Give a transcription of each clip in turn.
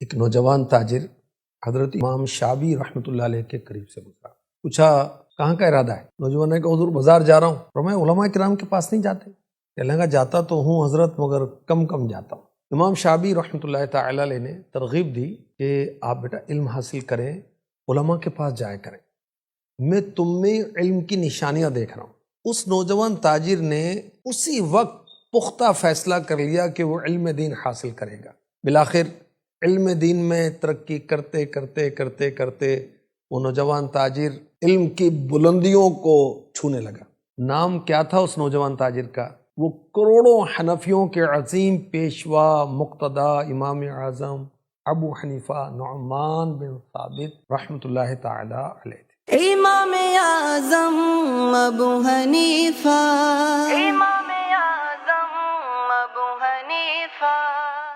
ایک نوجوان تاجر حضرت امام شابی رحمۃ اللہ علیہ کے قریب سے گزرا. پوچھا کہاں کا ارادہ ہے؟ نوجوان نے کہا حضور بازار جا رہا ہوں. فرمایا علماء کرام کے پاس نہیں جاتے؟ کہنے لگا جاتا تو ہوں حضرت مگر کم جاتا ہوں. امام شابی رحمۃ اللہ تعالی علیہ نے ترغیب دی کہ آپ بیٹا علم حاصل کریں، علماء کے پاس جایا کریں، میں تم میں علم کی نشانیاں دیکھ رہا ہوں. اس نوجوان تاجر نے اسی وقت پختہ فیصلہ کر لیا کہ وہ علم دین حاصل کرے گا. بالآخر علم دین میں ترقی کرتے کرتے کرتے کرتے وہ نوجوان تاجر علم کی بلندیوں کو چھونے لگا. نام کیا تھا اس نوجوان تاجر کا؟ وہ کروڑوں حنفیوں کے عظیم پیشوا مقتدا امام اعظم ابو حنیفہ نعمان بن ثابت رحمۃ اللہ تعالی علیہ تھے. امام اعظم ابو حنیفہ، امام اعظم ابو حنیفہ.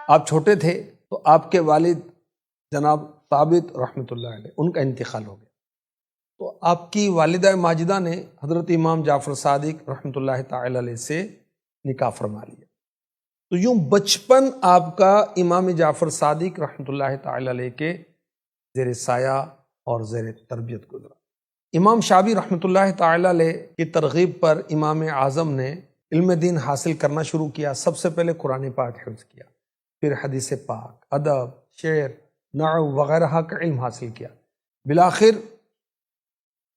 آپ چھوٹے تھے تو آپ کے والد جناب ثابت رحمۃ اللہ علیہ ان کا انتقال ہو گیا، تو آپ کی والدہ ماجدہ نے حضرت امام جعفر صادق رحمۃ اللہ تعالی علیہ سے نکاح فرما لیا. تو یوں بچپن آپ کا امام جعفر صادق رحمۃ اللہ تعالی علیہ کے زیر سایہ اور زیر تربیت گزرا. امام شابی رحمۃ اللہ تعالی علیہ کی ترغیب پر امام اعظم نے علم دین حاصل کرنا شروع کیا. سب سے پہلے قرآن پاک حفظ کیا، پھر حدیث پاک، ادب، شعر، نحو وغیرہ کا علم حاصل کیا. بالآخر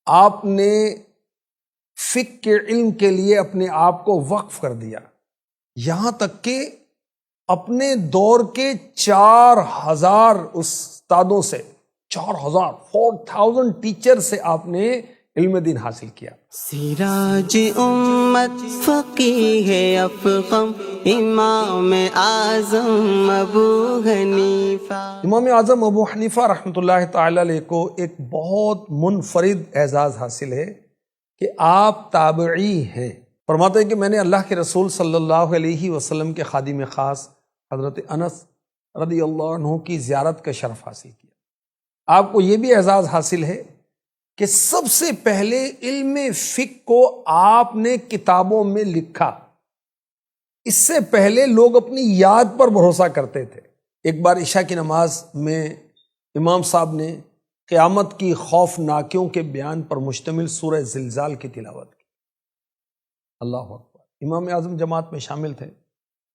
آپ نے فقہ کے علم کے لیے اپنے آپ کو وقف کر دیا، یہاں تک کہ اپنے دور کے 4000 استادوں سے 4000 ٹیچر سے آپ نے علم دین حاصل کیا. سراج امت فقیہ افخم امام اعظم ابو حنیفہ. امام اعظم ابو حنیفہ رحمۃ اللہ تعالی علیہ کو ایک بہت منفرد اعزاز حاصل ہے کہ آپ تابعی ہیں. فرماتے ہیں کہ میں نے اللہ کے رسول صلی اللہ علیہ وسلم کے خادم خاص حضرت انس رضی اللہ عنہ کی زیارت کا شرف حاصل کیا. آپ کو یہ بھی اعزاز حاصل ہے کہ سب سے پہلے علم فقہ کو آپ نے کتابوں میں لکھا. اس سے پہلے لوگ اپنی یاد پر بھروسہ کرتے تھے. ایک بار عشاء کی نماز میں امام صاحب نے قیامت کی خوفناکیوں کے بیان پر مشتمل سورہ زلزال کی تلاوت کی. اللہ اکبر. امام اعظم جماعت میں شامل تھے.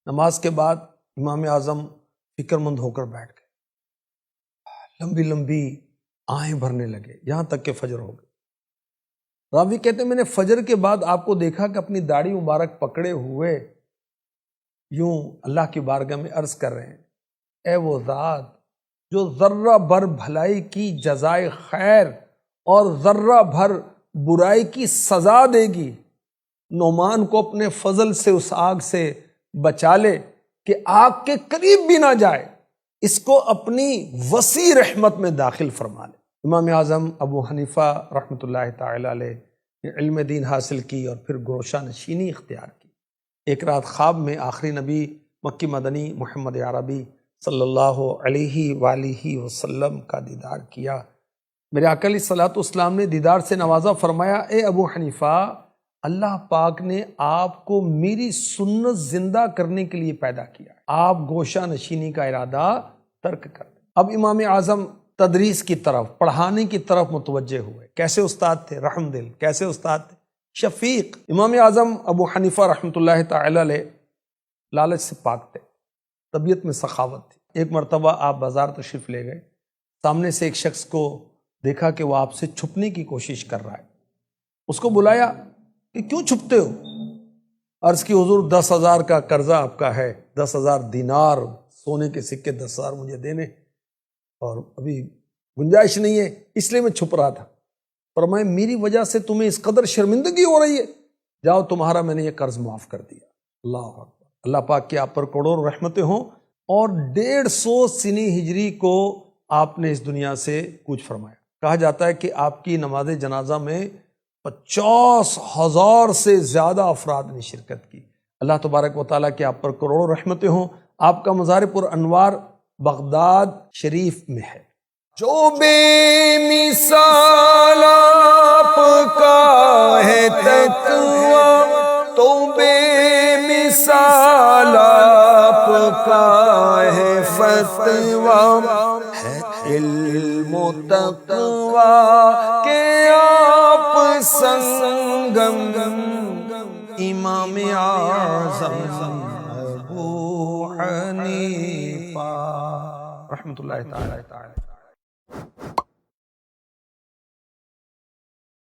نماز کے بعد امام اعظم فکر مند ہو کر بیٹھ گئے، لمبی لمبی آہیں بھرنے لگے یہاں تک کہ فجر ہو گئی. راوی کہتے ہیں میں نے فجر کے بعد آپ کو دیکھا کہ اپنی داڑھی مبارک پکڑے ہوئے یوں اللہ کی بارگاہ میں عرض کر رہے ہیں، اے وہ ذات جو ذرہ بھر بھلائی کی جزائے خیر اور ذرہ بھر برائی کی سزا دے گی، نعمان کو اپنے فضل سے اس آگ سے بچا لے کہ آگ کے قریب بھی نہ جائے، اس کو اپنی وسیع رحمت میں داخل فرما لے. امام اعظم ابو حنیفہ رحمۃ اللہ تعالی علیہ نے علم دین حاصل کی اور پھر گوشہ نشینی اختیار کی. ایک رات خواب میں آخری نبی مکی مدنی محمد عربی صلی اللہ علیہ وآلہ وسلم کا دیدار کیا. میرے آقا علیہ الصلوۃ والسلام نے دیدار سے نوازا. فرمایا اے ابو حنیفہ، اللہ پاک نے آپ کو میری سنت زندہ کرنے کے لیے پیدا کیا، آپ گوشہ نشینی کا ارادہ ترک کر دیں. اب امام اعظم تدریس کی طرف، پڑھانے کی طرف متوجہ ہوئے. کیسے استاد تھے؟ رحم دل. کیسے استاد تھے؟ شفیق. امام اعظم ابو حنیفہ رحمۃ اللہ تعالی علیہ لالچ سے پاک تھے، طبیعت میں سخاوت تھی. ایک مرتبہ آپ بازار تشریف لے گئے، سامنے سے ایک شخص کو دیکھا کہ وہ آپ سے چھپنے کی کوشش کر رہا ہے. اس کو بلایا کہ کیوں چھپتے ہو؟ عرض کی حضور 10,000 کا قرضہ آپ کا ہے، 10,000 دینار سونے کے سکے 10,000 مجھے دینے، اور ابھی گنجائش نہیں ہے، اس لیے میں چھپ رہا تھا. فرمایا میری وجہ سے تمہیں اس قدر شرمندگی ہو رہی ہے، جاؤ تمہارا میں نے یہ قرض معاف کر دیا. اللہ اکبر. اللہ پاک کی آپ پر کروڑوں رحمتیں ہوں. اور 150 سنی ہجری کو آپ نے اس دنیا سے کوچ فرمایا. کہا جاتا ہے کہ آپ کی نماز جنازہ میں 50,000 سے زیادہ افراد نے شرکت کی. اللہ تبارک و تعالیٰ کی آپ پر کروڑوں رحمتیں ہوں. آپ کا مزار پر انوار بغداد شریف میں ہے. جو بے مثال آپ کا ہے تقویٰ تو بے مثال وصال آپ کا ہے فتویٰ، ہے علم و تقویٰ کہ آپ سنگم، امام اعظم ابو حنیفہ رحمۃ اللہ تعالی